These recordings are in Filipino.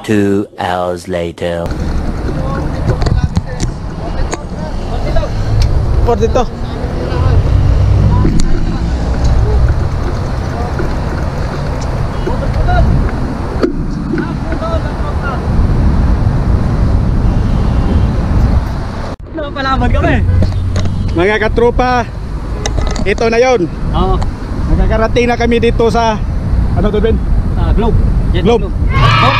2 hours later. Por dito. Palabag kami. Mga katropa, ito na yon. Oo. Nakakarating na kami dito sa ano to Ben? Globe. Globe. 42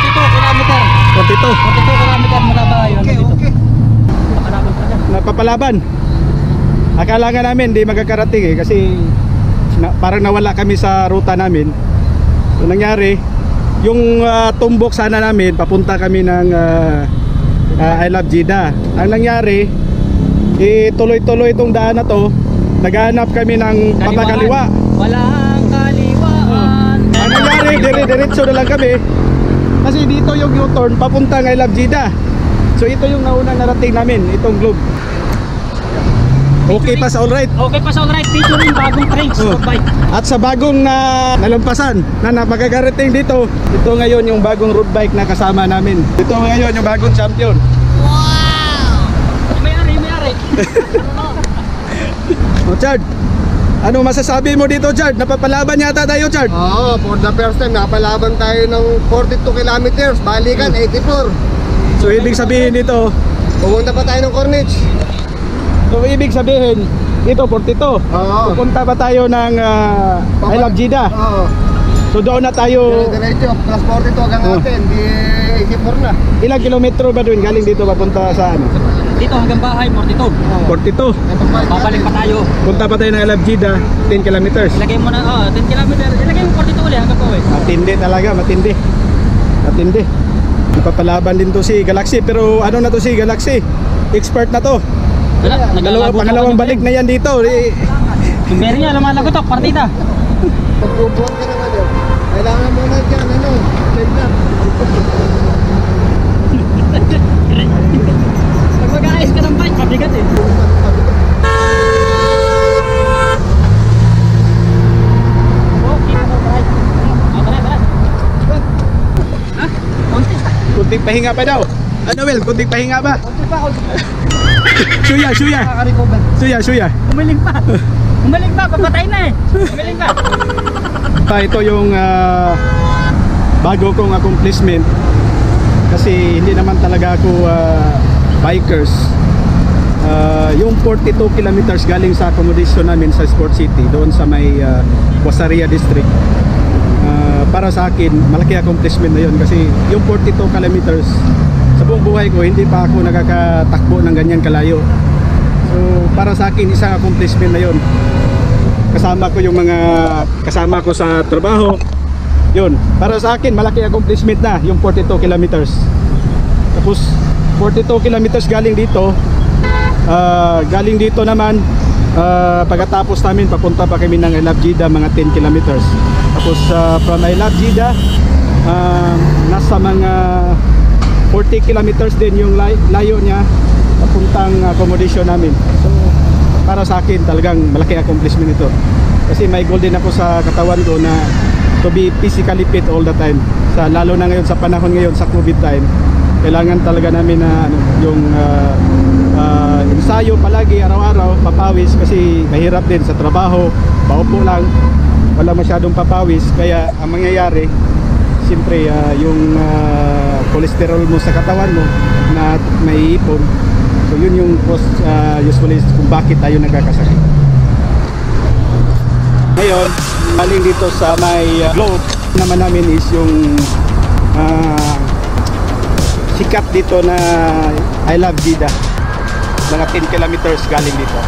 kilometer. 42 kilometer mula ba yun? Okay. Napapalaban. Akala nga namin di magkakarating kasi parang nawala kami sa ruta namin. So nangyari, yung tumbok sana namin papunta kami ng I Love Jeddah. Ang nangyari, tuloy-tuloy itong daan na to. Naghahanap kami ng patakaliwa. Walang kaliwaan. Ang nangyari, dire-diretso na lang kami. Kasi dito yung U-turn papunta ng I Love Jeddah. So ito yung naunang narating namin, itong Globe. Okay pa sa alright. Okay pa sa alright. Featuring bagong trains. Bike. At sa bagong nalampasan na napagkakarating dito, ito ngayon yung bagong road bike na kasama namin. Ito ngayon yung bagong champion. Wow! May-ari. O Chard, ano masasabi mo dito Chard? Napapalaban yata tayo Chard? Oo, for the first time napalaban tayo ng 42 kilometers, balikan 84. So ibig sabihin dito, Pumunta pa tayo ng Corniche. so ibig sabihin dito 42. Oo. Pupunta pa tayo ng I Love Jeddah. Oo. So doon na tayo. Diretso, plus 42 hanggang natin, di 84 na. Ilang kilometro ba doon galing dito papunta sa ano? Dito hanggang bahay, 42. 42. Babalik pa tayo. Punta pa tayo ng I Love Jeddah, 10 kilometers. Ilagay mo na, 10 kilometer. Ilagay mo 42 ulit hanggang bahay. Matindi talaga, matindi. Matindi. Napapalaban din to si Galaxy, pero ano na to si Galaxy? Expert na to. Pangalawang balik na yan dito. Yung meron niya, lumalagotok, partida. Pagbubuhan ka naman yun. Kailangan mo na dyan, save na. Pag mag-aayos ka ng bike, mabigat eh. Kunting pahinga pa daw. Ano Will? Kunting pahinga ba? Kunti pa. Suya. Suya. Umiling pa, papatay na eh. Umiling pa. Ito yung bago kong accomplishment. Kasi hindi naman talaga ako bikers. Yung 42 kilometers galing sa accommodation namin sa Sport City, doon sa may Wasaria District. Para sa akin, malaki accomplishment na yun kasi yung 42 kilometers sa buong buhay ko, hindi pa ako nakakatakbo ng ganyan kalayo. So para sa akin, isang accomplishment na yun. Kasama ko yung mga kasama ko sa trabaho. Yun, para sa akin, malaki accomplishment na yung 42 kilometers. Tapos 42 kilometers galing dito naman, pagkatapos namin papunta pa kami ng I Love Jeddah, mga 10 kilometers. Tapos from I Love Jeddah, nasa mga 40 kilometers din yung layo niya papuntang accommodation namin. So para sa akin talagang malaki accomplishment ito. Kasi may goal din ako sa katawan ko na to be physically fit all the time. Lalo na ngayon sa panahon ngayon sa COVID time, kailangan talaga namin na yung ensayo palagi araw-araw, papawis kasi mahirap din sa trabaho, paupo lang, wala masyadong papawis. Kaya ang mangyayari, siyempre yung cholesterol mo sa katawan mo na may ipon. So yun yung usually kung bakit tayo nagkakasakit. Ngayon, galing dito sa may Globe naman namin is yung sikat dito na I Love Jeddah. Mga 10 kilometers galing dito.